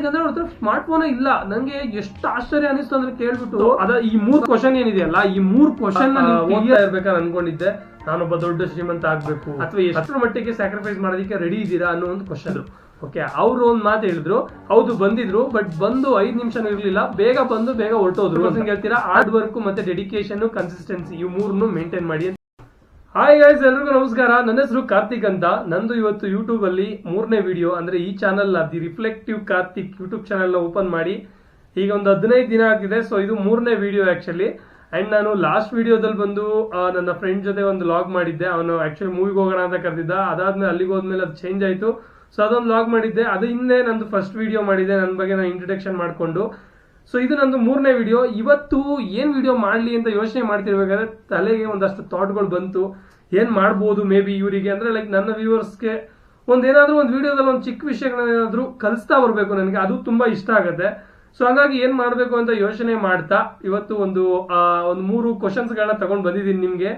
ಯಾಕಂದ್ರೆ ಅವ್ರ ಹತ್ರ ಸ್ಮಾರ್ಟ್ ಫೋನ್ ಇಲ್ಲ. ನಂಗೆ ಎಷ್ಟು ಆಶ್ಚರ್ಯ ಅನಿಸ್ತು ಅಂದ್ರೆ ಕೇಳ್ಬಿಟ್ಟು ಈ 3 ಕ್ವಶನ್ ಏನಿದೆಯಲ್ಲ, ಈ 3 ಕ್ವಶನ್ ಓದ್ತಾ ಇರ್ಬೇಕಾದ್ರೆ ಅನ್ಕೊಂಡಿದ್ದೆ ನಾನೊಬ್ಬ ದೊಡ್ಡ ಶ್ರೀಮಂತ ಆಗ್ಬೇಕು ಅಥವಾ ಎಷ್ಟರ ಮಟ್ಟಿಗೆ ಸ್ಯಾಕ್ರಿಫೈಸ್ ಮಾಡೋದಕ್ಕೆ ರೆಡಿ ಇದ್ದೀರಾ ಅನ್ನೋ ಒಂದು ಕ್ವಶನ್. ಓಕೆ, ಅವ್ರು ಒಂದ್ ಮಾತು ಹೇಳಿದ್ರು, ಹೌದು ಬಂದಿದ್ರು, ಬಟ್ ಬಂದು 5 ನಿಮಿಷ ಇರ್ಲಿಲ್ಲ, ಬೇಗ ಬಂದು ಬೇಗ ಹೊರಟೋದ್ರು. ಹೇಳ್ತೀರಾ ಹಾರ್ಡ್ ವರ್ಕ್ ಮತ್ತೆ ಡೆಡಿಕೇಶನ್, ಕನ್ಸಿಸ್ಟೆನ್ಸಿ ಇವು 3 ಮೇಂಟೈನ್ ಮಾಡಿ. ಹಾಯ್ ಗೈಸ್, ಎಲ್ರಿಗೂ ನಮಸ್ಕಾರ. ನನ್ನ ಹೆಸರು ಕಾರ್ತಿಕ್ ಅಂತ. ನಂದು ಇವತ್ತು ಯೂಟ್ಯೂಬ್ ಅಲ್ಲಿ 3ನೇ ವಿಡಿಯೋ. ಅಂದ್ರೆ ಈ channel the reflective Karthik YouTube channel ನ ಓಪನ್ ಮಾಡಿ ಈಗ ಒಂದು 15 ದಿನ ಆಗಿದೆ. ಸೊ ಇದು 3ನೇ ವಿಡಿಯೋ ಆಕ್ಚುಲಿ. ಅಂಡ್ ನಾನು ಲಾಸ್ಟ್ ವಿಡಿಯೋದಲ್ಲಿ ಬಂದು ನನ್ನ ಫ್ರೆಂಡ್ ಜೊತೆ ಒಂದು ಲಾಗ್ ಮಾಡಿದ್ದೆ. ಅವನು ಆಕ್ಚುಲಿ ಮೂವಿಗೆ ಹೋಗೋಣ ಅಂತ ಕರೆದಿದ್ದ. ಅದಾದ್ಮೇಲೆ ಅಲ್ಲಿಗೆ ಹೋದ್ಮೇಲೆ ಅದು ಚೇಂಜ್ ಆಯ್ತು. ಸೊ ಅದೊಂದು ಲಾಗ್ ಮಾಡಿದ್ದೆ. ಅದು ಹಿಂದೆ ನಂದು ಫಸ್ಟ್ ವಿಡಿಯೋ ಮಾಡಿದ್ದೆ, ನನ್ನ ಬಗ್ಗೆ ನಾನು ಇಂಟ್ರೊಡಕ್ಷನ್ ಮಾಡ್ಕೊಂಡು. ಸೊ ಇದು ನಂದು 3ನೇ ವಿಡಿಯೋ. ಇವತ್ತು ಏನ್ ವಿಡಿಯೋ ಮಾಡ್ಲಿ ಅಂತ ಯೋಚನೆ ಮಾಡ್ತಿರ್ಬೇಕಾದ್ರೆ ತಲೆಗೆ ಒಂದಷ್ಟು ಥಾಟ್ಗಳು ಬಂತು. ಏನ್ ಮಾಡ್ಬೋದು ಮೇ ಬಿ ಇವರಿಗೆ, ಅಂದ್ರೆ ಲೈಕ್ ನನ್ನ ವ್ಯೂವರ್ಸ್ಗೆ ಏನಾದ್ರೂ ಒಂದು ವಿಡಿಯೋದಲ್ಲಿ ಒಂದು ಚಿಕ್ಕ ವಿಷಯಗಳೇನಾದ್ರೂ ಕಲಿಸ್ತಾ ಬರ್ಬೇಕು. ನನಗೆ ಅದು ತುಂಬಾ ಇಷ್ಟ ಆಗುತ್ತೆ. ಸೊ ಹಾಗಾಗಿ ಏನ್ ಮಾಡ್ಬೇಕು ಅಂತ ಯೋಚನೆ ಮಾಡ್ತಾ ಇವತ್ತು ಒಂದು 3 ಕ್ವಶನ್ಸ್ ಗಳನ್ನ ತಗೊಂಡ್ ಬಂದಿದ್ದೀನಿ ನಿಮ್ಗೆ.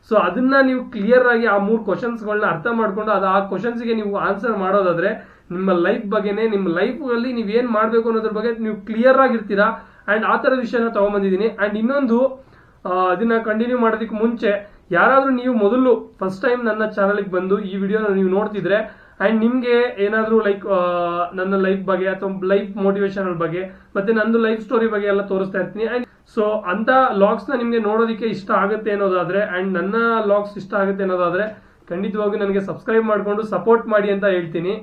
ಸೊ ಅದನ್ನ ನೀವು ಕ್ಲಿಯರ್ ಆಗಿ ಆ 3 ಕ್ವಶನ್ಸ್ ಗಳನ್ನ ಅರ್ಥ ಮಾಡ್ಕೊಂಡು ಆ ಕ್ವಶನ್ಸ್ ಗೆ ನೀವು ಆನ್ಸರ್ ಮಾಡೋದಾದ್ರೆ ನಿಮ್ಮ ಲೈಫ್ ಬಗ್ಗೆನೆ, ನಿಮ್ಮ ಲೈಫ್ ಅಲ್ಲಿ ನೀವ್ ಏನ್ ಮಾಡ್ಬೇಕು ಅನ್ನೋದ್ರ ಬಗ್ಗೆ ನೀವು ಕ್ಲಿಯರ್ ಆಗಿರ್ತೀರಾ. ಅಂಡ್ ಆ ತರದ ವಿಷಯನ ತಗೊಂಡ್ಬಂದಿದ್ದೀನಿ. ಅಂಡ್ ಇನ್ನೊಂದು, ಅದನ್ನ ಕಂಟಿನ್ಯೂ ಮಾಡೋದಕ್ಕೆ ಮುಂಚೆ ಯಾರಾದ್ರೂ ನೀವು ಮೊದಲು ಫಸ್ಟ್ ಟೈಮ್ ನನ್ನ ಚಾನಲ್ಗೆ ಬಂದು ಈ ವಿಡಿಯೋನ ನೀವು ನೋಡ್ತಿದ್ರೆ ಅಂಡ್ ನಿಮ್ಗೆ ಏನಾದ್ರೂ ಲೈಕ್ ನನ್ನ ಲೈಫ್ ಬಗ್ಗೆ ಅಥವಾ ಲೈಫ್ ಮೋಟಿವೇಶನಲ್ ಬಗ್ಗೆ ಮತ್ತೆ ನಂದು ಲೈಫ್ ಸ್ಟೋರಿ ಬಗ್ಗೆ ಎಲ್ಲ ತೋರಿಸ್ತಾ ಇರ್ತೀನಿ. ಅಂಡ್ ಸೊ ಅಂತ ಲಾಗ್ಸ್ ನ ನಿಮ್ಗೆ ನೋಡೋದಕ್ಕೆ ಇಷ್ಟ ಆಗುತ್ತೆ ಅನ್ನೋದಾದ್ರೆ ಅಂಡ್ ನನ್ನ ಲಾಗ್ಸ್ ಇಷ್ಟ ಆಗುತ್ತೆ ಅನ್ನೋದಾದ್ರೆ ಖಂಡಿತವಾಗಿ ನನಗೆ ಸಬ್ಸ್ಕ್ರೈಬ್ ಮಾಡ್ಕೊಂಡು ಸಪೋರ್ಟ್ ಮಾಡಿ ಅಂತ ಹೇಳ್ತೀನಿ.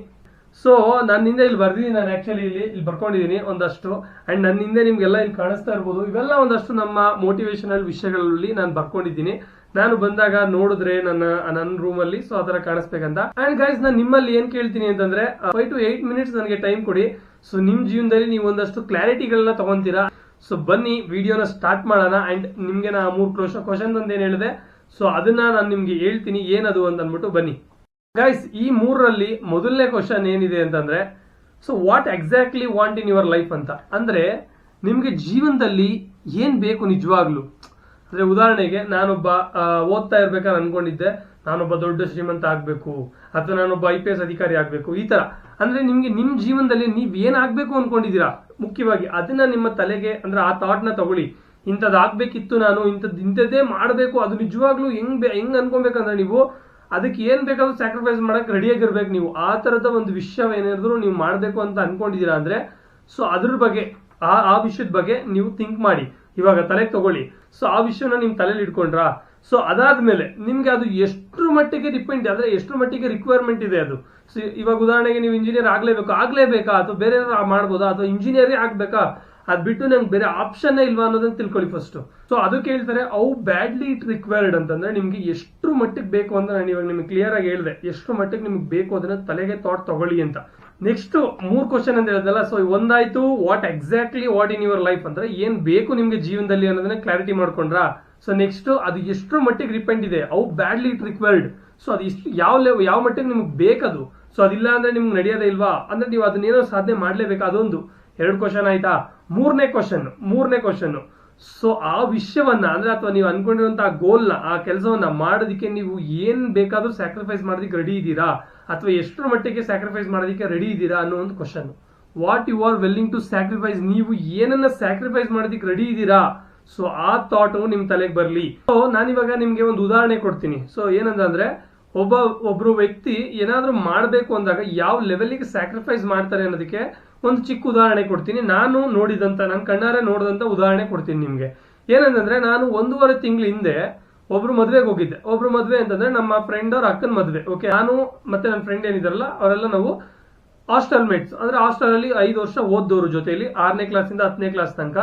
ಸೊ ನನ್ನಿಂದ ಇಲ್ಲಿ ಬರ್ದಿದ್ದೀನಿ, ನಾನು ಆಕ್ಚುಲಿ ಇಲ್ಲಿ ಬರ್ಕೊಂಡಿದ್ದೀನಿ ಒಂದಷ್ಟು. ಅಂಡ್ ನನ್ನಿಂದ ನಿಮ್ಗೆಲ್ಲ ಇಲ್ಲಿ ಕಾಣಿಸ್ತಾ ಇರ್ಬೋದು. ಇವೆಲ್ಲ ಒಂದಷ್ಟು ನಮ್ಮ ಮೋಟಿವೇಶನಲ್ ವಿಷಯಗಳಲ್ಲಿ ನಾನು ಬರ್ಕೊಂಡಿದ್ದೀನಿ. ನಾನು ಬಂದಾಗ ನೋಡಿದ್ರೆ ನನ್ನ ರೂಮ್ ಅಲ್ಲಿ ಸೊ ಆತರ ಕಾಣಿಸ್ಬೇಕಂತ. ಅಂಡ್ ಗೈಸ್, ನಾನು ನಿಮ್ಮಲ್ಲಿ ಏನ್ ಕೇಳ್ತೀನಿ ಅಂತಂದ್ರೆ 5 to 8 ಮಿನಿಟ್ಸ್ ನನಗೆ ಟೈಮ್ ಕೊಡಿ. ಸೊ ನಿಮ್ ಜೀವನದಲ್ಲಿ ನೀವು ಒಂದಷ್ಟು ಕ್ಲಾರಿಟಿಗಳನ್ನ ತಗೊಂತೀರಾ. ಸೊ ಬನ್ನಿ ವಿಡಿಯೋನ ಸ್ಟಾರ್ಟ್ ಮಾಡೋಣ. ಅಂಡ್ ನಿಮ್ಗೆ ನಾ 3 ಕ್ವಶನ್ ಅಂತ ಏನ್ ಹೇಳಿದೆ, ಸೊ ಅದನ್ನ ನಾನು ನಿಮ್ಗೆ ಹೇಳ್ತೀನಿ ಏನದು ಅಂತ ಅಂದ್ಬಿಟ್ಟು ಬನ್ನಿ. ಗೈಸ್, ಈ 3ರಲ್ಲಿ ಮೊದಲನೇ ಕ್ವಶನ್ ಏನಿದೆ ಅಂತಂದ್ರೆ, so what exactly want in your life ಅಂತ. ಅಂದ್ರೆ ನಿಮ್ಗೆ ಜೀವನದಲ್ಲಿ ಏನ್ ಬೇಕು ನಿಜವಾಗ್ಲು. ಅಂದ್ರೆ ಉದಾಹರಣೆಗೆ ನಾನೊಬ್ಬ ಓದ್ತಾ ಇರ್ಬೇಕಾದ್ರೆ ಅನ್ಕೊಂಡಿದ್ದೆ ನಾನೊಬ್ಬ ದೊಡ್ಡ ಶ್ರೀಮಂತ ಆಗ್ಬೇಕು ಅಥವಾ ನಾನೊಬ್ಬ IPS ಅಧಿಕಾರಿ ಆಗ್ಬೇಕು, ಈ ತರ. ಅಂದ್ರೆ ನಿಮ್ಗೆ ನಿಮ್ ಜೀವನದಲ್ಲಿ ನೀವ್ ಏನ್ ಆಗ್ಬೇಕು ಅನ್ಕೊಂಡಿದೀರಾ, ಮುಖ್ಯವಾಗಿ ಅದನ್ನ ನಿಮ್ಮ ತಲೆಗೆ ಅಂದ್ರೆ ಆ ಥಾಟ್ ನ ತಗೊಳ್ಳಿ. ಇಂಥದ್ ಆಗ್ಬೇಕಿತ್ತು, ನಾನು ಇಂಥದ್ದೇ ಮಾಡ್ಬೇಕು, ಅದು ನಿಜವಾಗ್ಲೂ ಹೆಂಗ್ ಅನ್ಕೊಬೇಕಂದ್ರೆ ನೀವು ಅದಕ್ಕೆ ಏನ್ ಬೇಕಾದ್ರೂ ಸ್ಯಾಕ್ರಿಫೈಸ್ ಮಾಡಕ್ ರೆಡಿಯಾಗಿರ್ಬೇಕು. ನೀವು ಆ ತರದ ಒಂದು ವಿಷಯ ಏನಾದ್ರು ನೀವು ಮಾಡ್ಬೇಕು ಅಂತ ಅನ್ಕೊಂಡಿದೀರಾ ಅಂದ್ರೆ ಸೊ ಅದ್ರ ಬಗ್ಗೆ ಆ ವಿಷಯದ ಬಗ್ಗೆ ನೀವು ಥಿಂಕ್ ಮಾಡಿ, ಇವಾಗ ತಲೆಗೆ ತಗೊಳ್ಳಿ. ಸೊ ಆ ವಿಷಯನ ನಿಮ್ ತಲೆಯಲ್ಲಿ ಇಟ್ಕೊಂಡ್ರಾ, ಸೊ ಅದಾದ್ಮೇಲೆ ನಿಮ್ಗೆ ಅದು ಎಷ್ಟ್ರ ಮಟ್ಟಿಗೆ ಡಿಪೆಂಡ್, ಅಂದ್ರೆ ಎಷ್ಟ್ರ ಮಟ್ಟಿಗೆ ರಿಕ್ವೈರ್ಮೆಂಟ್ ಇದೆ ಅದು. ಸೊ ಇವಾಗ ಉದಾಹರಣೆಗೆ ನೀವು ಇಂಜಿನಿಯರ್ ಆಗ್ಲೇಬೇಕಾ ಅಥವಾ ಬೇರೆ ಏನಾದ್ರು ಮಾಡ್ಬೋದಾ ಅಥವಾ ಇಂಜಿನಿಯರೇ ಆಗ್ಬೇಕಾ, ಅದ್ ಬಿಟ್ಟು ನಂಗೆ ಬೇರೆ ಆಪ್ಷನ್ ಇಲ್ವಾ ಅನ್ನೋದನ್ನ ತಿಳ್ಕೊಳ್ಳಿ ಫಸ್ಟ್. ಸೊ ಅದು ಕೇಳ್ತಾರೆ ಹೌ ಬ್ಯಾಡ್ಲಿ ಇಟ್ ರಿಕ್ವೈರ್ಡ್ ಅಂತಂದ್ರೆ ನಿಮ್ಗೆ ಎಷ್ಟ್ರ ಮಟ್ಟಿಗೆ ಬೇಕು ಅಂತ ನಾನು ಇವಾಗ ನಿಮ್ಗೆ ಕ್ಲಿಯರ್ ಆಗಿ ಹೇಳಿದೆ. ಎಷ್ಟ್ರ ಮಟ್ಟಿಗೆ ನಿಮ್ಗೆ ಬೇಕು ಅದನ್ನ ತಲೆಗೆ ಥಾಟ್ ತಗೊಳ್ಳಿ ಅಂತ. ನೆಕ್ಸ್ಟ್ 3 ಕ್ವಶನ್ ಅಂತ ಹೇಳಿದಲ್ಲ, ಸೊ ಒಂದಾಯ್ತು what exactly what in your life ಅಂದ್ರೆ ಏನ್ ಬೇಕು ನಿಮ್ಗೆ ಜೀವನದಲ್ಲಿ ಅನ್ನೋದನ್ನ ಕ್ಲಾರಿಟಿ ಮಾಡ್ಕೊಂಡ್ರಾ. ಸೊ ನೆಕ್ಸ್ಟ್ ಅದು ಎಷ್ಟ್ರ ಮಟ್ಟಿಗೆ ಡಿಪೆಂಡ್ ಇದೆ, how badly it required. So ಅದು ಇಷ್ಟು ಯಾವ ಮಟ್ಟಿಗೆ ನಿಮ್ಗೆ ಬೇಕದು. ಸೊ ಅದಿಲ್ಲ ಅಂದ್ರೆ ನಿಮ್ಗೆ ನಡೆಯೋದೇ ಇಲ್ವಾ, ಅಂದ್ರೆ ನೀವು ಅದನ್ನೇನೋ ಸಾಧನೆ ಮಾಡ್ಲೇಬೇಕು. ಅದೊಂದು 2 ಕ್ವಶನ್ ಆಯ್ತಾ. ಮೂರನೇ ಕ್ವಶನ್, ಸೊ ಆ ವಿಷಯವನ್ನ ಅಂದ್ರೆ ಅಥವಾ ನೀವು ಅನ್ಕೊಂಡಿರುವಂತಹ ಗೋಲ್ ನ, ಆ ಕೆಲಸವನ್ನ ಮಾಡೋದಕ್ಕೆ ನೀವು ಏನ್ ಬೇಕಾದ್ರೂ ಸ್ಯಾಕ್ರಿಫೈಸ್ ಮಾಡೋದಕ್ಕೆ ರೆಡಿ ಇದ್ದೀರಾ ಅಥವಾ ಎಷ್ಟರ ಮಟ್ಟಿಗೆ ಸ್ಯಾಕ್ರಿಫೈಸ್ ಮಾಡೋದಕ್ಕೆ ರೆಡಿ ಇದ್ದೀರಾ ಅನ್ನೋ ಒಂದು question. What you are willing to sacrifice, ನೀವು ಏನನ್ನ ಸ್ಯಾಕ್ರಿಫೈಸ್ ಮಾಡೋದಕ್ಕೆ ರೆಡಿ ಇದ್ದೀರಾ. ಸೊ ಆ ಥಾಟ್ ನಿಮ್ ತಲೆಗೆ ಬರ್ಲಿ. ಸೊ ನಾನಿವಾಗ ನಿಮ್ಗೆ ಒಂದು ಉದಾಹರಣೆ ಕೊಡ್ತೀನಿ. ಸೊ ಏನಂತಂದ್ರೆ ಒಬ್ರು ವ್ಯಕ್ತಿ ಏನಾದ್ರೂ ಮಾಡ್ಬೇಕು ಅಂದಾಗ ಯಾವ ಲೆವೆಲ್ಗೆ ಸ್ಯಾಕ್ರಿಫೈಸ್ ಮಾಡ್ತಾರೆ ಅನ್ನೋದಕ್ಕೆ ಒಂದು ಚಿಕ್ಕ ಉದಾಹರಣೆ ಕೊಡ್ತೀನಿ. ನಾನು ಕಣ್ಣಾರೆ ನೋಡಿದಂತ ಉದಾಹರಣೆ ಕೊಡ್ತೀನಿ ನಿಮ್ಗೆ. ಏನಂತಂದ್ರೆ ನಾನು 1.5 ತಿಂಗಳ ಹಿಂದೆ ಒಬ್ರು ಮದ್ವೆಗೆ ಹೋಗಿದ್ದೆ. ಒಬ್ರು ಮದ್ವೆ ಅಂತಂದ್ರೆ ನಮ್ಮ ಫ್ರೆಂಡ್ ಅವ್ರ ಅಕ್ಕನ ಮದ್ವೆ. ಓಕೆ, ನಾನು ಮತ್ತೆ ನನ್ನ ಫ್ರೆಂಡ್ ಏನಿದಾರಲ್ಲ ಅವರೆಲ್ಲ ನಾವು ಹಾಸ್ಟೆಲ್ ಮೇಟ್ಸ್, ಅಂದ್ರೆ ಹಾಸ್ಟೆಲ್ ಅಲ್ಲಿ 5 ವರ್ಷ ಓದ್ದವ್ರು ಜೊತೆಲಿ 6ನೇ ಕ್ಲಾಸಿಂದ 10ನೇ ಕ್ಲಾಸ್ ತನಕ.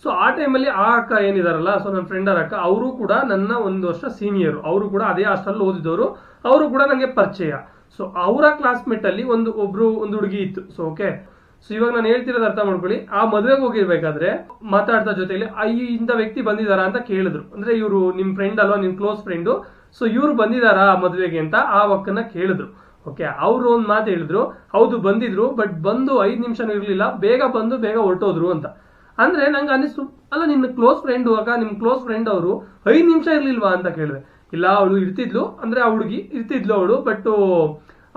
ಸೊ ಆ ಟೈಮಲ್ಲಿ ಆ ಅಕ್ಕ ಏನಿದಾರಲ್ಲ, ಸೊ ನನ್ನ ಫ್ರೆಂಡ್ ಅವ್ರ ಅಕ್ಕ, ಅವರು ಕೂಡ ನನ್ನ 1 ವರ್ಷ ಸೀನಿಯರ್. ಅವರು ಕೂಡ ಅದೇ ಹಾಸ್ಟೆಲ್ ಓದಿದವರು, ಅವರು ಕೂಡ ನಂಗೆ ಪರಿಚಯ. ಸೊ ಅವರ ಕ್ಲಾಸ್ಮೇಟ್ ಅಲ್ಲಿ ಒಂದು ಹುಡುಗಿ ಇತ್ತು. ಸೊ ಓಕೆ, ಸೊ ಇವಾಗ ನಾನು ಹೇಳ್ತಿರೋದು ಅರ್ಥ ಮಾಡ್ಕೊಳ್ಳಿ. ಆ ಮದ್ವೆಗೆ ಹೋಗಿರ್ಬೇಕಾದ್ರೆ ಮಾತಾಡ್ತಾ ಜೊತೆಲಿ ಇಂಥ ವ್ಯಕ್ತಿ ಬಂದಿದಾರ ಅಂತ ಕೇಳಿದ್ರು. ಅಂದ್ರೆ ಇವರು ನಿಮ್ ಫ್ರೆಂಡ್ ಅಲ್ವಾ, ನಿಮ್ ಕ್ಲೋಸ್ ಫ್ರೆಂಡ್, ಸೊ ಇವ್ರು ಬಂದಿದಾರ ಮದ್ವೆಗೆ ಅಂತ ಆ ಅಕ್ಕನ್ನ ಕೇಳಿದ್ರು. ಓಕೆ, ಅವ್ರು ಒಂದ್ ಮಾತು ಹೇಳಿದ್ರು, ಹೌದು ಬಂದಿದ್ರು, ಬಟ್ ಬಂದು 5 ನಿಮಿಷ ಇರ್ಲಿಲ್ಲ, ಬೇಗ ಬಂದು ಬೇಗ ಹೊರಟೋದ್ರು ಅಂತ. ಅಂದ್ರೆ ನಂಗೆ ಅನಿಸ್ತು, ಅಲ್ಲ ನಿನ್ನ ಕ್ಲೋಸ್ ಫ್ರೆಂಡ್ ನಿಮ್ ಕ್ಲೋಸ್ ಫ್ರೆಂಡ್ ಅವರು 5 ನಿಮಿಷ ಇರ್ಲಿಲ್ವಾ ಅಂತ ಕೇಳಿದೆ. ಇಲ್ಲ, ಅವಳು ಇರ್ತಿದ್ಲು, ಅಂದ್ರೆ ಆ ಹುಡುಗಿ ಇರ್ತಿದ್ಲು ಅವಳು, ಬಟ್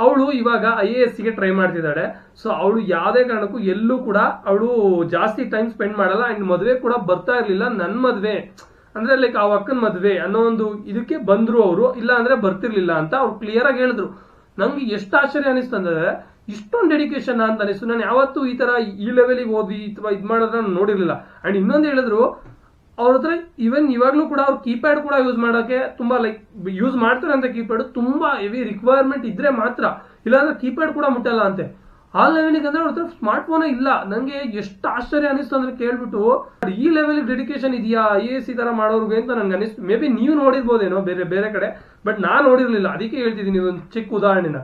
ಅವಳು ಇವಾಗ IAS ಗೆ ಟ್ರೈ ಮಾಡ್ತಿದ್ದಾಳೆ. ಸೊ ಅವಳು ಯಾವುದೇ ಕಾರಣಕ್ಕೂ ಎಲ್ಲೂ ಕೂಡ ಅವಳು ಜಾಸ್ತಿ ಟೈಮ್ ಸ್ಪೆಂಡ್ ಮಾಡಲ್ಲ. ಅಂಡ್ ಮದುವೆ ಕೂಡ ಬರ್ತಾ ಇರ್ಲಿಲ್ಲ. ನನ್ ಮದ್ವೆ ಅಂದ್ರೆ ಲೈಕ್ ಆ ಅಕ್ಕನ ಮದ್ವೆ ಅನ್ನೋ ಒಂದು ಇದಕ್ಕೆ ಬಂದ್ರು ಅವರು, ಇಲ್ಲ ಅಂದ್ರೆ ಬರ್ತಿರ್ಲಿಲ್ಲ ಅಂತ ಅವ್ರು ಕ್ಲಿಯರ್ ಆಗಿ ಹೇಳಿದ್ರು. ನಂಗೆ ಎಷ್ಟು ಆಶ್ಚರ್ಯ ಅನಿಸ್ತು ಅಂದ್ರೆ ಇಷ್ಟೊಂದು ಡೆಡಿಕೇಶನ್ ಅಂತ ಅನಿಸ್ತು. ನಾನು ಯಾವತ್ತೂ ಈ ತರ ಈ ಲೆವೆಲಿಗೆ ಓದಿ ಅಥವಾ ಇದ್ ಮಾಡೋದ್ರ ನೋಡಿರ್ಲಿಲ್ಲ. ಅಂಡ್ ಇನ್ನೊಂದು ಹೇಳಿದ್ರು, ಅವ್ರ ಹತ್ರ ಇವನ್ ಇವಾಗ್ಲೂ ಕೂಡ ಅವ್ರು ಕೀಪ್ಯಾಡ್ ಕೂಡ ಯೂಸ್ ಮಾಡೋಕೆ ತುಂಬಾ ಲೈಕ್ ಯೂಸ್ ಮಾಡ್ತಾರೆ ಅಂತ. ಕೀಪ್ಯಾಡ್ ತುಂಬಾ ಹೆವಿ ರಿಕ್ವೈರ್ಮೆಂಟ್ ಇದ್ರೆ ಮಾತ್ರ, ಇಲ್ಲಾಂದ್ರೆ ಕೀಪ್ಯಾಡ್ ಕೂಡ ಮುಟ್ಟಲ್ಲ ಅಂತೆ. ಆ ಲೆವೆಲಿಗೆ ಅಂದ್ರೆ ಅವ್ರ ಹತ್ರ ಸ್ಮಾರ್ಟ್ ಫೋನ್ ಇಲ್ಲ. ನಂಗೆ ಎಷ್ಟು ಆಶ್ಚರ್ಯ ಅನಿಸ್ತು ಅಂದ್ರೆ ಕೇಳ್ಬಿಟ್ಟು, ಈ ಲೆವೆಲ್ ಡೆಡಿಕೇಶನ್ ಇದೆಯಾ IAS ತರ ಮಾಡೋರ್ಗೆ ಅಂತ ನಂಗೆ ಅನಿಸ್ತು. ಮೇ ಬಿ ನೀವು ನೋಡಿರ್ಬೋದೇನೋ ಬೇರೆ ಕಡೆ, ಬಟ್ ನಾನ್ ನೋಡಿರ್ಲಿಲ್ಲ. ಅದಕ್ಕೆ ಹೇಳ್ತಿದ್ದೀನಿ ಒಂದು ಚಿಕ್ಕ ಉದಾಹರಣೆನ.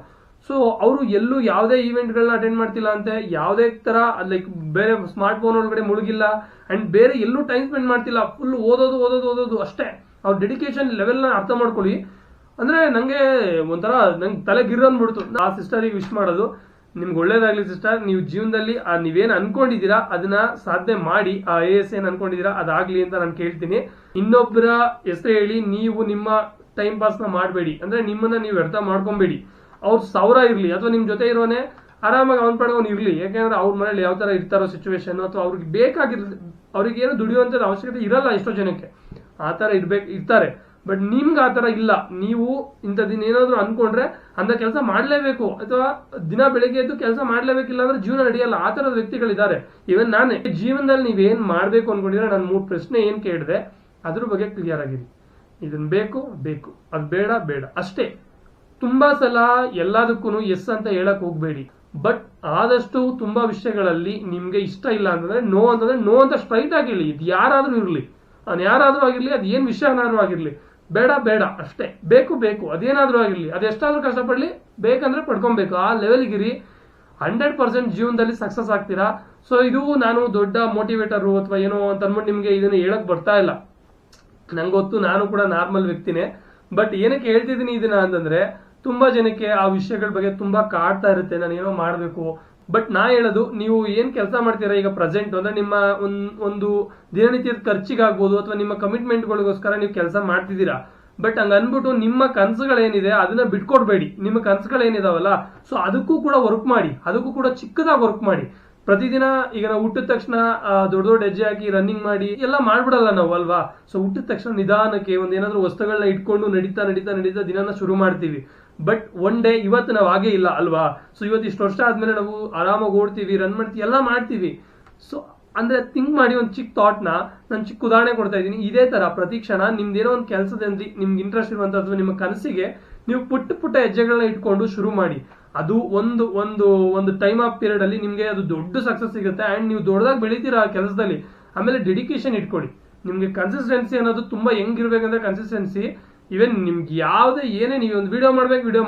ಸೊ ಅವರು ಎಲ್ಲೂ ಯಾವುದೇ ಇವೆಂಟ್ಗಳನ್ನ ಅಟೆಂಡ್ ಮಾಡ್ತಿಲ್ಲ ಅಂತೆ, ಯಾವುದೇ ತರ ಲೈಕ್ ಬೇರೆ ಸ್ಮಾರ್ಟ್ ಫೋನ್ ಒಳಗಡೆ ಮುಳುಗಿಲ್ಲ. ಅಂಡ್ ಬೇರೆ ಎಲ್ಲೂ ಟೈಮ್ ಸ್ಪೆಂಡ್ ಮಾಡ್ತಿಲ್ಲ. ಫುಲ್ ಓದೋದು ಅಷ್ಟೇ. ಅವ್ರ ಡೆಡಿಕೇಶನ್ ಲೆವೆಲ್ ನ ಅರ್ಥ ಮಾಡ್ಕೊಳ್ಳಿ. ಅಂದ್ರೆ ನಂಗೆ ಒಂಥರ ನಂಗೆ ತಲೆ ಗಿರ್ ಅಂದ್ಬಿಡ್ತು. ಆ ಸಿಸ್ಟರಿಗೆ ವಿಶ್ ಮಾಡೋದು, ನಿಮ್ಗೆ ಒಳ್ಳೇದಾಗ್ಲಿ ಸಿಸ್ಟರ್. ನೀವು ಜೀವನದಲ್ಲಿ ನೀವೇನ್ ಅನ್ಕೊಂಡಿದೀರಾ ಅದನ್ನ ಸಾಧನೆ ಮಾಡಿ. ಆ IAS ಏನ್ ಅನ್ಕೊಂಡಿದೀರಾ ಅದಾಗ್ಲಿ ಅಂತ ನಾನು ಕೇಳ್ತೀನಿ. ಇನ್ನೊಬ್ಬರ ಹೆಸರು ಹೇಳಿ ನೀವು ನಿಮ್ಮ ಟೈಮ್ ಪಾಸ್ ನ ಮಾಡಬೇಡಿ. ಅಂದ್ರೆ ನಿಮ್ಮನ್ನ ನೀವು ವ್ಯರ್ಥ ಮಾಡ್ಕೊಂಬೇಡಿ. ಅವ್ರು 1000 ಇರ್ಲಿ ಅಥವಾ ನಿಮ್ ಜೊತೆ ಇರೋನೆ ಆರಾಮಾಗಿ ಅವನ್ ಪಡೆಗೆ ಅವ್ನು ಇರ್ಲಿ. ಯಾಕಂದ್ರೆ ಅವ್ರ ಮನೇಲಿ ಯಾವ ತರ ಇರ್ತಾರೋ ಸಿಚುವೇಶನ್, ಅಥವಾ ಅವ್ರಿಗೆ ಅವ್ರಿಗೆ ಏನು ದುಡಿಯುವಂತ ಅವಶ್ಯಕತೆ ಇರಲ್ಲ ಎಷ್ಟೋ ಜನಕ್ಕೆ. ಆ ತರ ಇರ್ತಾರೆ. ಬಟ್ ನಿಮ್ಗೆ ಆ ತರ ಇಲ್ಲ. ನೀವು ಇಂಥದಿನ ಏನಾದ್ರು ಅನ್ಕೊಂಡ್ರೆ ಅಂತ ಕೆಲಸ ಮಾಡ್ಲೇಬೇಕು, ಅಥವಾ ದಿನ ಬೆಳಿಗ್ಗೆ ಎದ್ದು ಕೆಲಸ ಮಾಡ್ಲೇಬೇಕಿಲ್ಲ ಅಂದ್ರೆ ಜೀವನ ನಡೆಯಲ್ಲ. ಆ ತರದ ವ್ಯಕ್ತಿಗಳಿದ್ದಾರೆ. ಇವನ್ ನಾನೇ ಜೀವನದಲ್ಲಿ ನೀವೇನ್ ಮಾಡ್ಬೇಕು ಅನ್ಕೊಂಡಿದ್ರೆ ನಾನು 3 ಪ್ರಶ್ನೆ ಏನ್ ಕೇಳಿದೆ ಅದ್ರ ಬಗ್ಗೆ ಕ್ಲಿಯರ್ ಆಗಿರಿ. ಇದನ್ ಬೇಕು ಅದ್ ಬೇಡ ಅಷ್ಟೇ. ತುಂಬಾ ಸಲ ಎಲ್ಲದಕ್ಕೂ ಎಸ್ ಅಂತ ಹೇಳಕ್ ಹೋಗ್ಬೇಡಿ. ಬಟ್ ಆದಷ್ಟು ತುಂಬಾ ವಿಷಯಗಳಲ್ಲಿ ನಿಮ್ಗೆ ಇಷ್ಟ ಇಲ್ಲ ಅಂತಂದ್ರೆ ನೋ ಅಂತ ಸ್ಟ್ರೈಟ್ ಆಗಿ ಹೇಳಿ. ಇದು ಯಾರಾದ್ರೂ ಇರ್ಲಿ, ಯಾರಾದ್ರೂ ಆಗಿರ್ಲಿ, ಅದ್ ಏನ್ ವಿಷಯನಾದ್ರೂ ಆಗಿರ್ಲಿ, ಬೇಡ ಅಷ್ಟೇ. ಬೇಕು ಅದೇನಾದ್ರೂ ಆಗಿರ್ಲಿ, ಅದೆಷ್ಟಾದ್ರೂ ಕಷ್ಟಪಡ್ಲಿ, ಬೇಕಂದ್ರೆ ಪಡ್ಕೊಬೇಕು. ಆ ಲೆವೆಲ್ಗಿರಿ. 100% ಜೀವನದಲ್ಲಿ ಸಕ್ಸಸ್ ಆಗ್ತೀರಾ. ಸೊ ಇದು ನಾನು ದೊಡ್ಡ ಮೋಟಿವೇಟರ್ ಅಥವಾ ಏನೋ ಅಂತ ಅನ್ಬಿಟ್ಟು ನಿಮ್ಗೆ ಇದನ್ನ ಹೇಳಕ್ ಬರ್ತಾ ಇಲ್ಲ. ನಂಗೆ ಗೊತ್ತು, ನಾನು ಕೂಡ ನಾರ್ಮಲ್ ವ್ಯಕ್ತಿನೇ. ಬಟ್ ಏನಕ್ಕೆ ಹೇಳ್ತಿದ್ದೀನಿ ಇದನ್ನ ಅಂತಂದ್ರೆ, ತುಂಬಾ ಜನಕ್ಕೆ ಆ ವಿಷಯಗಳ ಬಗ್ಗೆ ತುಂಬಾ ಕಾಡ್ತಾ ಇರುತ್ತೆ, ನಾನು ಏನೋ ಮಾಡ್ಬೇಕು. ಬಟ್ ನಾ ಹೇಳೋದು, ನೀವು ಏನ್ ಕೆಲಸ ಮಾಡ್ತೀರಾ ಈಗ ಪ್ರೆಸೆಂಟ್ ಅಂದ್ರೆ ನಿಮ್ಮ ಒಂದು ದಿನನಿತ್ಯದ ಖರ್ಚಿಗಾಗ್ಬೋದು ಅಥವಾ ನಿಮ್ಮ ಕಮಿಟ್ಮೆಂಟ್ಗಳಿಗೋಸ್ಕರ ನೀವು ಕೆಲಸ ಮಾಡ್ತಿದ್ದೀರಾ. ಬಟ್ ಹಂಗ ಅನ್ಬಿಟ್ಟು ನಿಮ್ಮ ಕನಸುಗಳೇನಿದೆ ಅದನ್ನ ಬಿಟ್ಕೊಡ್ಬೇಡಿ. ನಿಮ್ಮ ಕನಸುಗಳೇನಿದಾವಲ್ಲ, ಸೊ ಅದಕ್ಕೂ ಕೂಡ ವರ್ಕ್ ಮಾಡಿ. ಅದಕ್ಕೂ ಕೂಡ ಚಿಕ್ಕದಾಗಿ ವರ್ಕ್ ಮಾಡಿ. ಪ್ರತಿದಿನ ಈಗ ನಾವು ಹುಟ್ಟಿದ ತಕ್ಷಣ ದೊಡ್ಡ ಹೆಜ್ಜೆ ಹಾಕಿ ರನ್ನಿಂಗ್ ಮಾಡಿ ಎಲ್ಲ ಮಾಡ್ಬಿಡಲ್ಲ ನಾವು, ಅಲ್ವಾ? ಸೊ ಹುಟ್ಟಿದ ತಕ್ಷಣ ನಿಧಾನಕ್ಕೆ ಒಂದೇನಾದ್ರೂ ವಸ್ತುಗಳನ್ನ ಇಟ್ಕೊಂಡು ನಡೀತಾ ದಿನನ ಶುರು ಮಾಡ್ತೀವಿ. ಬಟ್ ಒನ್ ಡೇ ಇವತ್ತು ನಾವು ಹಾಗೆ ಇಲ್ಲ, ಅಲ್ವಾ? ಸೊ ಇವತ್ತು ಇಷ್ಟು ವರ್ಷ ಆದ್ಮೇಲೆ ನಾವು ಆರಾಮಾಗಿ ಓಡ್ತೀವಿ, ರನ್ ಮಾಡ್ತೀವಿ, ಎಲ್ಲ ಮಾಡ್ತೀವಿ. ಸೊ ಅಂದ್ರೆ ಥಿಂಕ್ ಮಾಡಿ. ಒಂದು ಚಿಕ್ಕ ಥಾಟ್ನ ನಾನು ಚಿಕ್ಕ ಉದಾಹರಣೆ ಕೊಡ್ತಾ ಇದ್ದೀನಿ. ಇದೇ ತರ ಪ್ರತಿ ಕ್ಷಣ ನಿಮ್ದೇನೋ ಒಂದು ಕೆಲಸದಲ್ಲಿ ನಿಮ್ಗೆ ಇಂಟ್ರೆಸ್ಟ್ ಇರುವಂತ ಅಥವಾ ನಿಮ್ಮ ಕನಸಿಗೆ ನೀವು ಪುಟ್ಟ ಹೆಜ್ಜೆಗಳನ್ನ ಇಟ್ಕೊಂಡು ಶುರು ಮಾಡಿ. ಅದು ಒಂದು ಟೈಮ್ ಆಫ್ ಪೀರಿಯಡ್ ಅಲ್ಲಿ ನಿಮ್ಗೆ ಅದು ದೊಡ್ಡ ಸಕ್ಸಸ್ ಸಿಗುತ್ತೆ. ಅಂಡ್ ನೀವು ದೊಡ್ಡದಾಗಿ ಬೆಳಿತೀರಾ ಆ ಕೆಲಸದಲ್ಲಿ. ಆಮೇಲೆ ಡೆಡಿಕೇಶನ್ ಇಟ್ಕೊಳ್ಳಿ. ನಿಮ್ಗೆ ಕನ್ಸಿಸ್ಟೆನ್ಸಿ ಅನ್ನೋದು ತುಂಬಾ ಹೆಂಗಿರ್ಬೇಕಂದ್ರೆ, ಕನ್ಸಿಸ್ಟೆನ್ಸಿ ಇವನ್ ನಿಮ್ಗೆ ಯಾವ್ದೇ ಏನೇ ನೀವು ಒಂದು ವಿಡಿಯೋ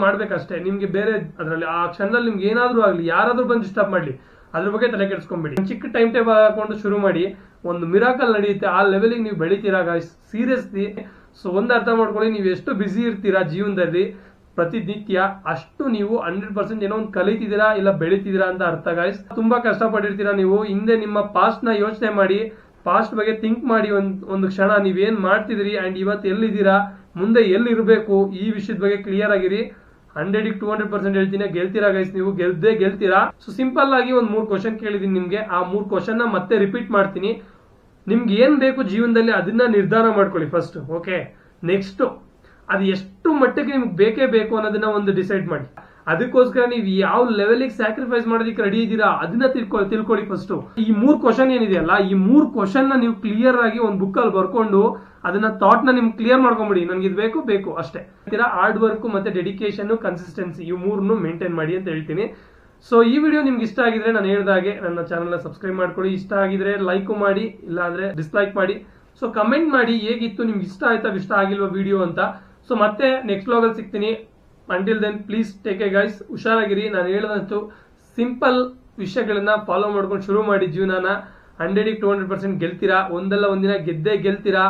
ಮಾಡ್ಬೇಕಷ್ಟೇ. ನಿಮ್ಗೆ ಬೇರೆ ಅದ್ರಲ್ಲಿ ಆ ಕ್ಷಣದಲ್ಲಿ ನಿಮ್ಗೆ ಏನಾದ್ರೂ ಆಗ್ಲಿ, ಯಾರಾದ್ರೂ ಬಂದು ಡಿಸ್ಟರ್ಬ್ ಮಾಡ್ಲಿ, ಅದ್ರ ಬಗ್ಗೆ ತಲೆ ಕೆಡಿಸ್ಕೊಂಡ್ಬಿಡಿ. ಚಿಕ್ಕ ಟೈಮ್ ಟೇಬಲ್ ಹಾಕೊಂಡು ಶುರು ಮಾಡಿ. ಒಂದು ಮಿರಾಕಲ್ ನಡೆಯುತ್ತೆ. ಆ ಲೆವೆಲ್ಗೆ ನೀವು ಬೆಳಿತೀರಾ ಗಾಯ್ಸ್, ಸೀರಿಯಸ್ಲಿ. ಸೊ ಒಂದು ಅರ್ಥ ಮಾಡ್ಕೊಳ್ಳಿ, ನೀವು ಎಷ್ಟು ಬಿಸಿ ಇರ್ತೀರಾ ಜೀವನದಲ್ಲಿ ಪ್ರತಿನಿತ್ಯ, ಅಷ್ಟು ನೀವು 100% ಏನೋ ಒಂದು ಕಲಿತಿದ್ದೀರಾ ಇಲ್ಲ ಬೆಳಿತಿದ್ದೀರಾ ಅಂತ ಅರ್ಥ ಗಾಯ್ಸ್. ತುಂಬಾ ಕಷ್ಟಪಟ್ಟಿರ್ತೀರಾ ನೀವು. ಹಿಂದೆ ನಿಮ್ಮ ಪಾಸ್ಟ್ ನ ಯೋಚನೆ ಮಾಡಿ, ಪಾಸ್ಟ್ ಬಗ್ಗೆ ಥಿಂಕ್ ಮಾಡಿ. ಒಂದು ಕ್ಷಣ ನೀವೇನ್ ಮಾಡ್ತಿದ್ರಿ ಅಂಡ್ ಇವತ್ತು ಎಲ್ಲಿದ್ದೀರಾ, ಮುಂದೆ ಎಲ್ಲಿ ಇರಬೇಕು, ಈ ವಿಷಯದ ಬಗ್ಗೆ ಕ್ಲಿಯರ್ ಆಗಿರಿ. 100ಗೆ 200% ಹೇಳ್ತೀನಿ, ಗೆಲ್ತೀರಾ ಗೈಸ್. ನೀವು ಗೆಲ್ತೀರಾ. ಸೊ ಸಿಂಪಲ್ ಆಗಿ ಒಂದು 3 ಕ್ವಶನ್ ಕೇಳಿದೀನಿ ನಿಮ್ಗೆ. ಆ 3 ಕ್ವಶನ್ ನ ಮತ್ತೆ ರಿಪೀಟ್ ಮಾಡ್ತೀನಿ. ನಿಮ್ಗೆ ಏನ್ ಬೇಕು ಜೀವನದಲ್ಲಿ ಅದನ್ನ ನಿರ್ಧಾರ ಮಾಡ್ಕೊಳ್ಳಿ ಫಸ್ಟ್. ಓಕೆ, ನೆಕ್ಸ್ಟ್ ಅದು ಎಷ್ಟು ಮಟ್ಟಿಗೆ ನಿಮ್ಗೆ ಬೇಕೇ ಬೇಕು ಅನ್ನೋದನ್ನ ಒಂದು ಡಿಸೈಡ್ ಮಾಡಿ. ಅದಕ್ಕೋಸ್ಕರ ನೀವು ಯಾವ ಲೆವೆಲ್ಗೆ ಸ್ಯಾಕ್ರಿಫೈಸ್ ಮಾಡೋದಕ್ಕೆ ರೆಡಿ ಇದ್ದೀರಾ ಅದನ್ನ ತಿಳ್ಕೊಳ್ಳಿ ಫಸ್ಟ್. ಈ 3 ಕ್ವಶನ್ ಏನಿದೆಯಲ್ಲ, ಈ 3 ಕ್ವಶನ್ ನ ನೀವು ಕ್ಲಿಯರ್ ಆಗಿ ಒಂದು ಬುಕ್ ಅಲ್ಲಿ ಬರ್ಕೊಂಡು ಅದನ್ನ ಥಾಟ್ ನ ನಿಮ್ಗೆ ಕ್ಲಿಯರ್ ಮಾಡ್ಕೊಂಬಿಡಿ. ನನ್ಗೆ ಇದು ಬೇಕು ಅಷ್ಟೇ. ಹಾರ್ಡ್ ವರ್ಕ್ ಮತ್ತೆ ಡೆಡಿಕೇಶನ್, ಕನ್ಸಿಸ್ಟೆನ್ಸಿ, ಇವು 3 ಮೇಂಟೈನ್ ಮಾಡಿ ಅಂತ ಹೇಳ್ತೀನಿ. ಸೊ ಈ ವಿಡಿಯೋ ನಿಮ್ಗೆ ಇಷ್ಟ ಆಗಿದ್ರೆ ನಾನು ಹೇಳಿದಾಗೆ ನನ್ನ ಚಾನಲ್ ನ ಸಬ್ಸ್ಕ್ರೈಬ್ ಮಾಡ್ಕೊಳ್ಳಿ. ಇಷ್ಟ ಆಗಿದ್ರೆ ಲೈಕ್ ಮಾಡಿ, ಇಲ್ಲ ಅಂದ್ರೆ ಡಿಸ್ಲೈಕ್ ಮಾಡಿ. ಸೊ ಕಮೆಂಟ್ ಮಾಡಿ ಹೇಗಿತ್ತು, ನಿಮ್ಗೆ ಇಷ್ಟ ಆಯ್ತಾ ಇಷ್ಟ ಆಗಿಲ್ವಾ ವಿಡಿಯೋ ಅಂತ. ಸೊ ಮತ್ತೆ ನೆಕ್ಸ್ಟ್ ವ್ಲಾಗ್ ಅಲ್ಲಿ ಸಿಗ್ತೀನಿ. Until then please take care guys. ಹುಷಾರಾಗಿರಿ. ನಾನು ಹೇಳಿದಂತೂ ಸಿಂಪಲ್ ವಿಷಯಗಳನ್ನ ಫಾಲೋ ಮಾಡ್ಕೊಂಡು ಶುರು ಮಾಡಿ ಜೀವನನ. 100ಗೆ 200% ಗೆಲ್ತೀರಾ. ಒಂದಲ್ಲ ಒಂದಿನ ಗೆದ್ದೇ ಗೆಲ್ತೀರಾ.